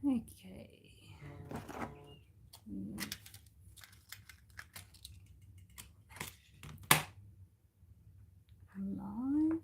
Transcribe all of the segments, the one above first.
Okay. Alive.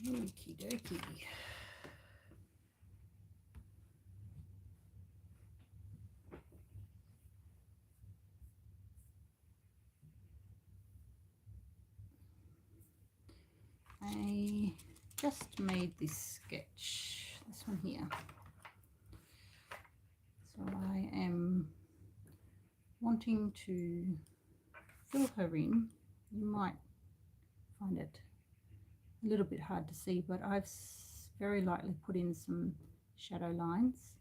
Okie dokie. I just made this sketch, this one here. So I am wanting to fill her in. You might find it a little bit hard to see, but I've very lightly put in some shadow lines.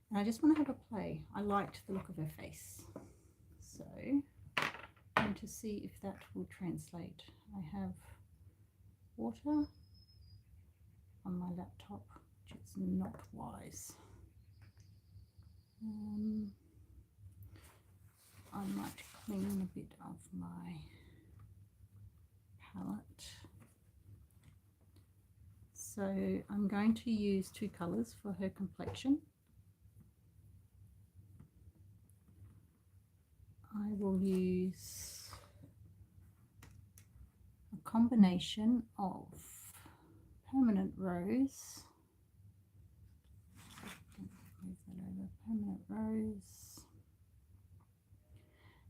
And I just want to have a play. I liked the look of her face. So I'm going to see if that will translate. I have water on my laptop, which is not wise. I might clean a bit of my palette. So I'm going to use two colours for her complexion. I will use a combination of permanent rose. Move that over, permanent rose.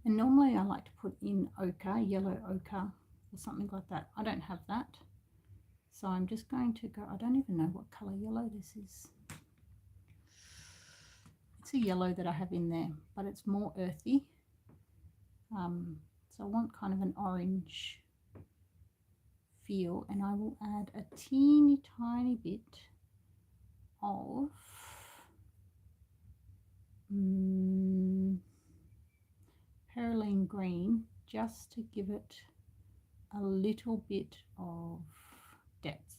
And normally I like to put in ochre, yellow ochre or something like that. I don't have that. So I'm just going to go, I don't even know what colour yellow this is. It's a yellow that I have in there, but it's more earthy. So I want kind of an orange feel, and I will add a teeny tiny bit of perylene green, just to give it a little bit of depth.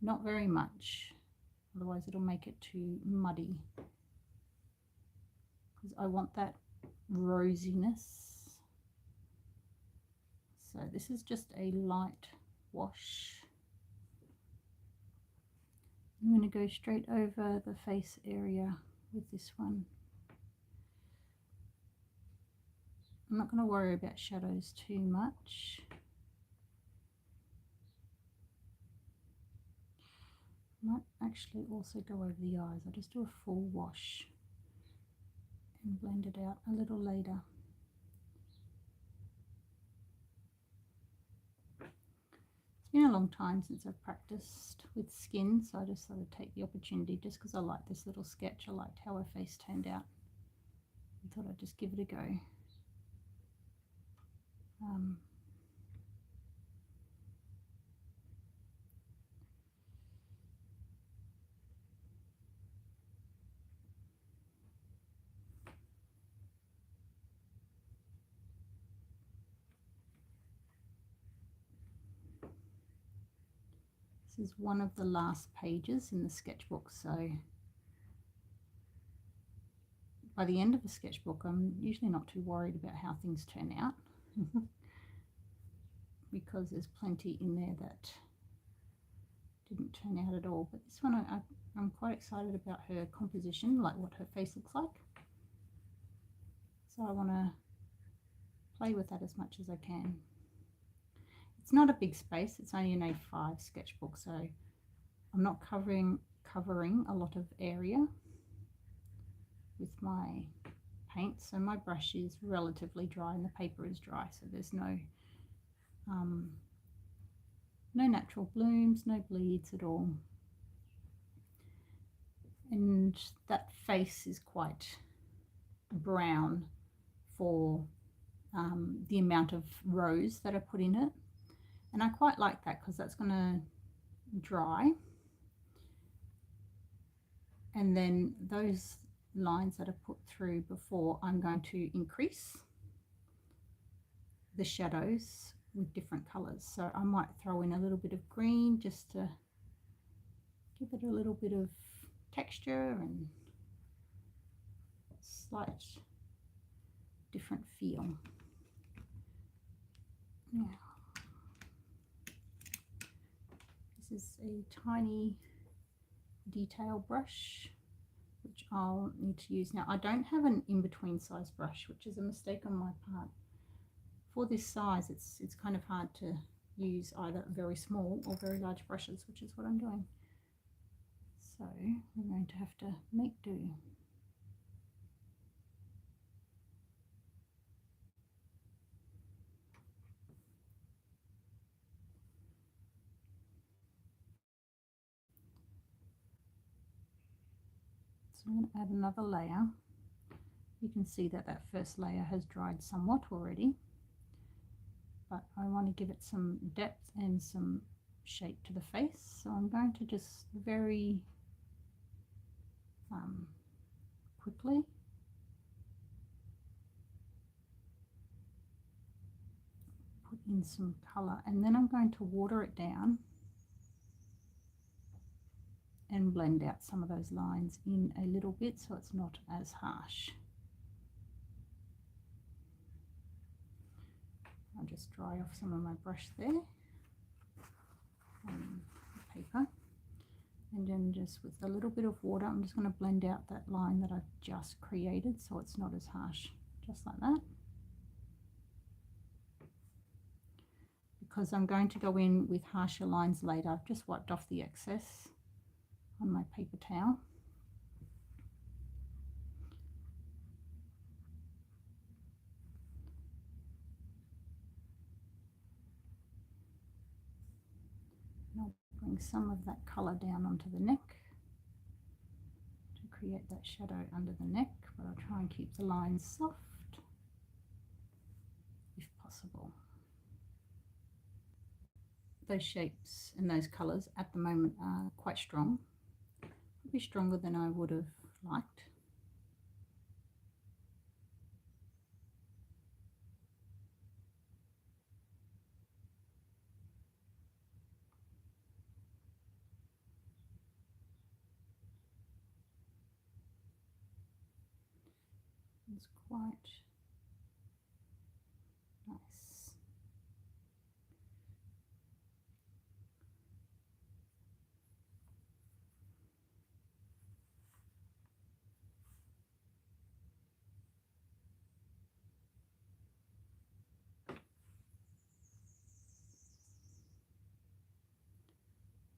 Not very much, otherwise it'll make it too muddy, because I want that rosiness. So this is just a light wash. I'm going to go straight over the face area with this one. I'm not going to worry about shadows too much. Might actually also go over the eyes. I'll just do a full wash and blend it out a little later. It's been a long time since I've practiced with skin, so I just thought I'd take the opportunity, just because I like this little sketch. I liked how her face turned out. I thought I'd just give it a go. This is one of the last pages in the sketchbook, so by the end of a sketchbook I'm usually not too worried about how things turn out because there's plenty in there that didn't turn out at all. But this one I'm quite excited about her composition, like what her face looks like. So I want to play with that as much as I can. It's not a big space, it's only an A5 sketchbook, so I'm not covering a lot of area with my paint. So my brush is relatively dry and the paper is dry, so there's no natural blooms, no bleeds at all. And that face is quite brown for the amount of rose that I put in it, and I quite like that because that's going to dry, and then those lines that I put through before, I'm going to increase the shadows with different colors. So I might throw in a little bit of green just to give it a little bit of texture and slight different feel. Now, this is a tiny detail brush which I'll need to use. Now I don't have an in-between size brush, which is a mistake on my part. For this size, it's kind of hard to use either very small or very large brushes, which is what I'm doing. So we're going to have to make do. So I'm going to add another layer. You can see that that first layer has dried somewhat already, but I want to give it some depth and some shape to the face. So I'm going to just very quickly put in some color, and then I'm going to water it down and blend out some of those lines in a little bit so it's not as harsh. I'll just dry off some of my brush there on the paper, and then just with a little bit of water I'm just going to blend out that line that I've just created so it's not as harsh, just like that. Because I'm going to go in with harsher lines later, I've just wiped off the excess on my paper towel. And I'll bring some of that colour down onto the neck to create that shadow under the neck, but I'll try and keep the lines soft if possible. Those shapes and those colours at the moment are quite strong, probably stronger than I would have liked. It's quite nice.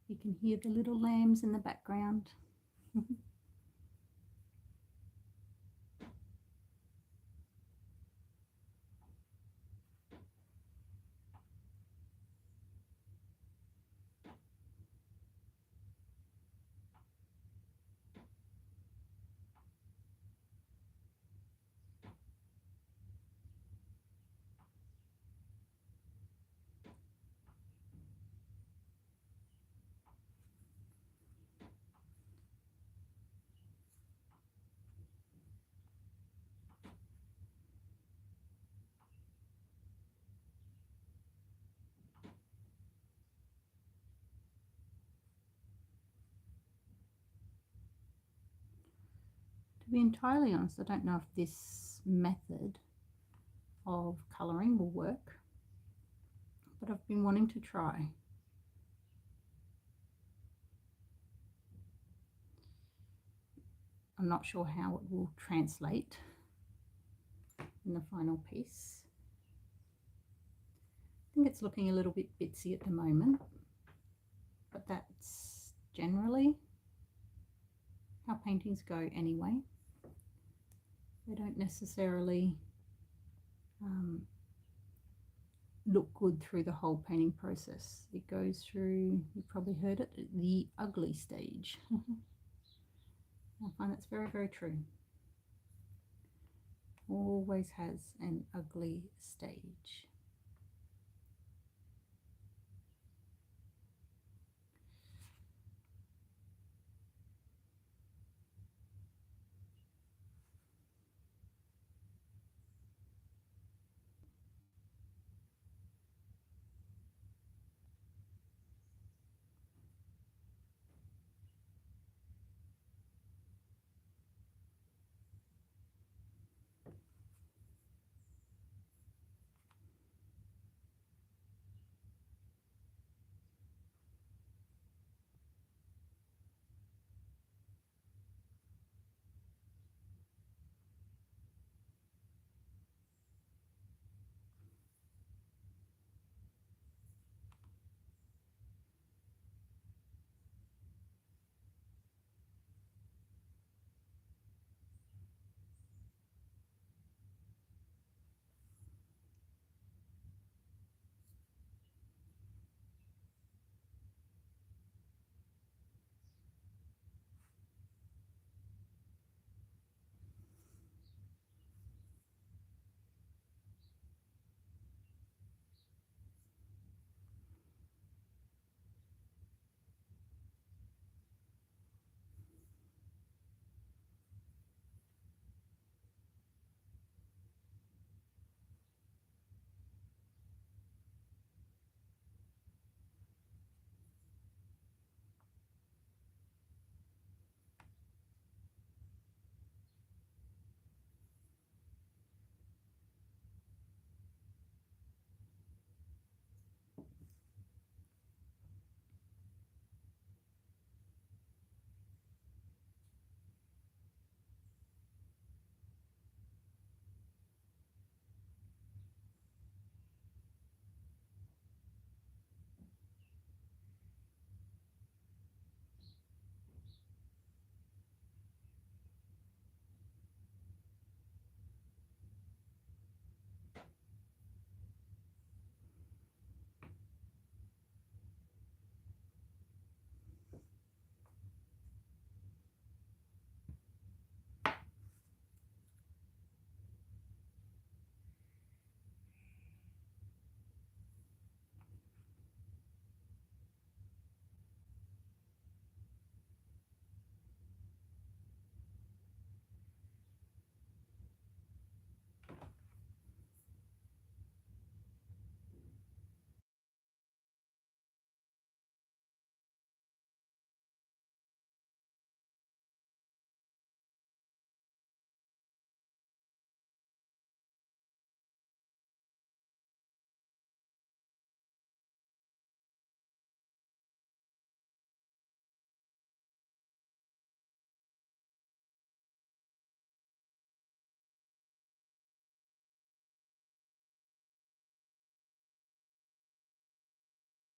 You can hear the little lambs in the background. To be entirely honest, I don't know if this method of colouring will work, but I've been wanting to try. I'm not sure how it will translate in the final piece, think it's looking a little bit bitsy at the moment, but that's generally how paintings go anyway. They don't necessarily look good through the whole painting process. It goes through, you probably heard it, the ugly stage. I find that's very, very true. Always has an ugly stage.